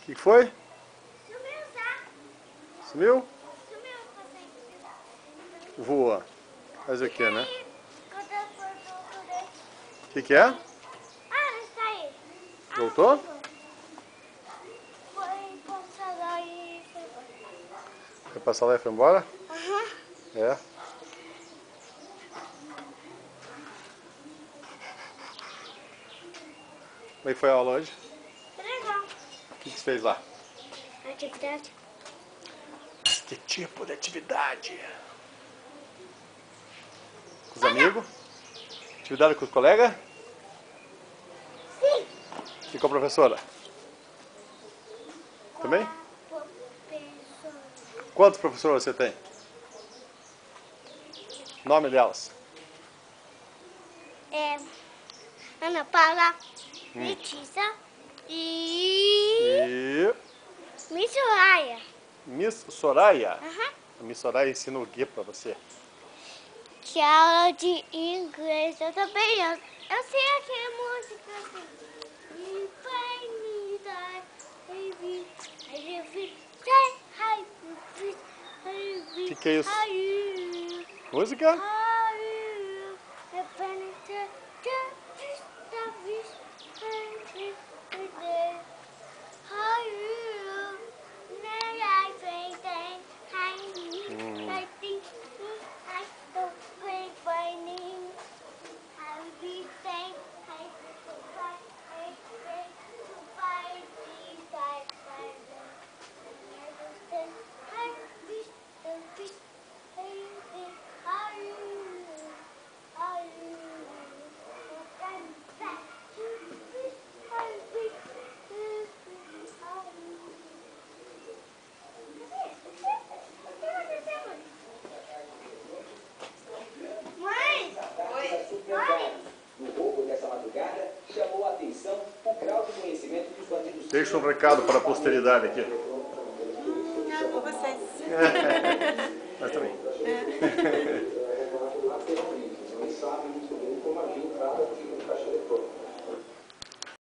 O que foi? Sumiu já. Sumiu? Sumiu, passei. Voa. Fazer o que, né? Cadê o produto? O que é? Ah, está aí. Voltou? Foi passar lá e foi embora. Foi passar lá e foi embora? Aham. É. Como é que foi a aula hoje? Legal. O que você fez lá? Atividade? Que tipo de atividade? Com os amigos? Atividade com os colegas? Sim. E com a professora? Também? Quantos professores você tem? Nome delas? Ana Paula, Letícia e Miss Soraya. Miss Soraya? Aham. A Miss Soraya ensina o que pra você? Que aula de inglês eu também. Eu sei aquela música assim. Me vai me dar, baby. O que é isso? Música? Deixa um recado para a posteridade aqui. Não, com vocês.